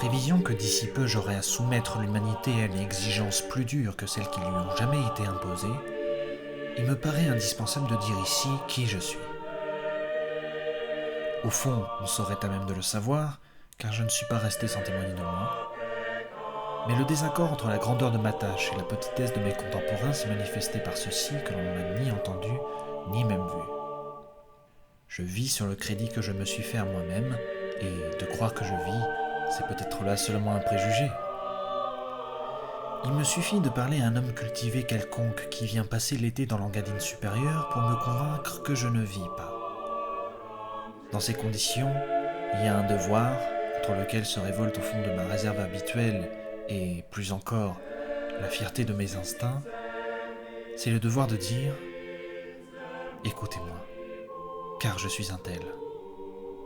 prévision que d'ici peu j'aurai à soumettre l'humanité à une exigence plus dure que celles qui lui ont jamais été imposées, il me paraît indispensable de dire ici qui je suis. Au fond, on saurait à même de le savoir, car je ne suis pas resté sans témoigner de moi. Mais le désaccord entre la grandeur de ma tâche et la petitesse de mes contemporains s'est manifesté par ceci que l'on n'a ni entendu, ni même vu. Je vis sur le crédit que je me suis fait à moi-même, et de croire que je vis, c'est peut-être là seulement un préjugé. Il me suffit de parler à un homme cultivé quelconque qui vient passer l'été dans l'Engadine supérieure pour me convaincre que je ne vis pas. Dans ces conditions, il y a un devoir contre lequel se révolte au fond de ma réserve habituelle et, plus encore, la fierté de mes instincts, c'est le devoir de dire « Écoutez-moi, car je suis un tel.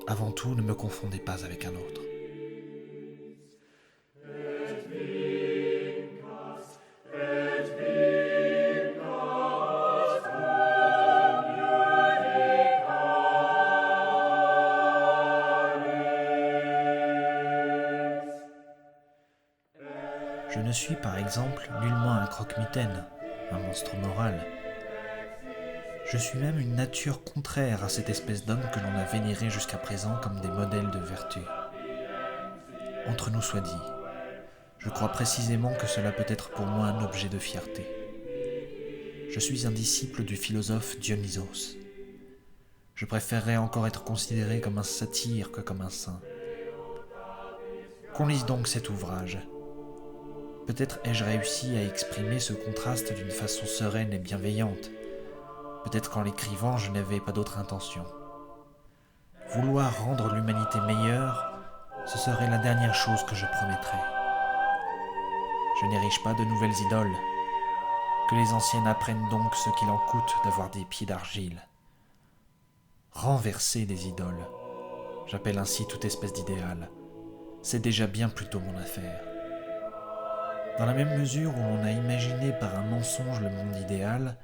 Avant tout, ne me confondez pas avec un autre. » Je ne suis par exemple nullement un croque-mitaine, un monstre moral. Je suis même une nature contraire à cette espèce d'homme que l'on a vénéré jusqu'à présent comme des modèles de vertu. Entre nous soit dit, je crois précisément que cela peut être pour moi un objet de fierté. Je suis un disciple du philosophe Dionysos. Je préférerais encore être considéré comme un satyre que comme un saint. Qu'on lise donc cet ouvrage. Peut-être ai-je réussi à exprimer ce contraste d'une façon sereine et bienveillante. Peut-être qu'en l'écrivant, je n'avais pas d'autre intention. Vouloir rendre l'humanité meilleure, ce serait la dernière chose que je promettrais. Je n'érige pas de nouvelles idoles. Que les anciennes apprennent donc ce qu'il en coûte d'avoir des pieds d'argile. Renverser des idoles, j'appelle ainsi toute espèce d'idéal, c'est déjà bien plutôt mon affaire. Dans la même mesure où l'on a imaginé par un mensonge le monde idéal,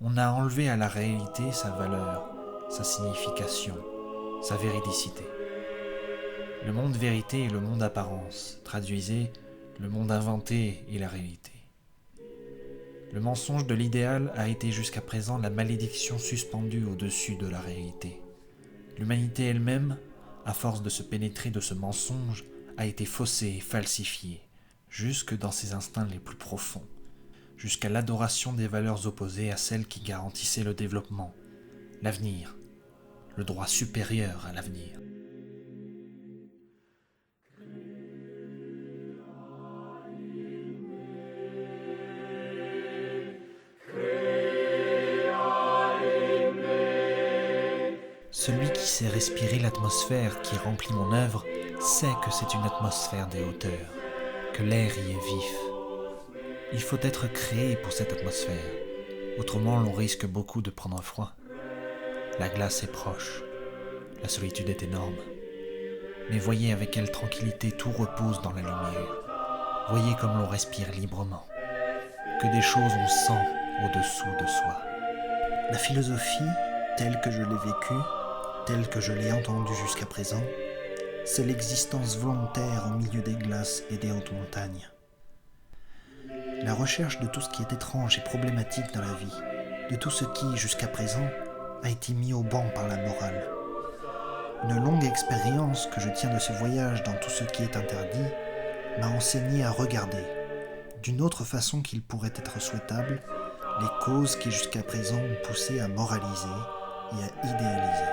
on a enlevé à la réalité sa valeur, sa signification, sa véridicité. Le monde vérité et le monde apparence, traduisez, le monde inventé et la réalité. Le mensonge de l'idéal a été jusqu'à présent la malédiction suspendue au-dessus de la réalité. L'humanité elle-même, à force de se pénétrer de ce mensonge, a été faussée et falsifiée, jusque dans ses instincts les plus profonds, jusqu'à l'adoration des valeurs opposées à celles qui garantissaient le développement, l'avenir, le droit supérieur à l'avenir. Celui qui sait respirer l'atmosphère qui remplit mon œuvre sait que c'est une atmosphère des hauteurs, que l'air y est vif. Il faut être créé pour cette atmosphère, autrement l'on risque beaucoup de prendre froid. La glace est proche, la solitude est énorme. Mais voyez avec quelle tranquillité tout repose dans la lumière. Voyez comme l'on respire librement, que des choses on sent au-dessous de soi. La philosophie, telle que je l'ai vécue, telle que je l'ai entendue jusqu'à présent, c'est l'existence volontaire au milieu des glaces et des hautes montagnes. La recherche de tout ce qui est étrange et problématique dans la vie, de tout ce qui, jusqu'à présent, a été mis au banc par la morale. Une longue expérience que je tiens de ce voyage dans tout ce qui est interdit m'a enseigné à regarder, d'une autre façon qu'il pourrait être souhaitable, les causes qui jusqu'à présent ont poussé à moraliser et à idéaliser.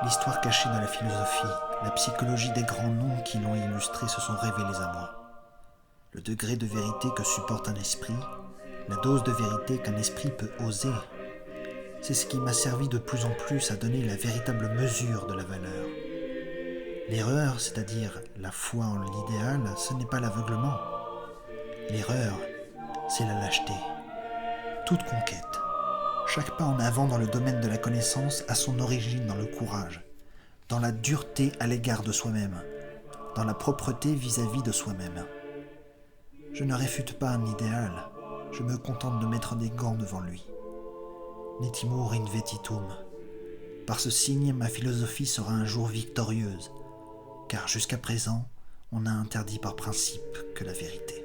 L'histoire cachée dans la philosophie, la psychologie des grands noms qui l'ont illustrée se sont révélées à moi. Le degré de vérité que supporte un esprit, la dose de vérité qu'un esprit peut oser, c'est ce qui m'a servi de plus en plus à donner la véritable mesure de la valeur. L'erreur, c'est-à-dire la foi en l'idéal, ce n'est pas l'aveuglement. L'erreur, c'est la lâcheté. Toute conquête, chaque pas en avant dans le domaine de la connaissance a son origine dans le courage, dans la dureté à l'égard de soi-même, dans la propreté vis-à-vis de soi-même. Je ne réfute pas un idéal, je me contente de mettre des gants devant lui. Netimur invetitum. Par ce signe, ma philosophie sera un jour victorieuse, car jusqu'à présent, On a interdit par principe que la vérité.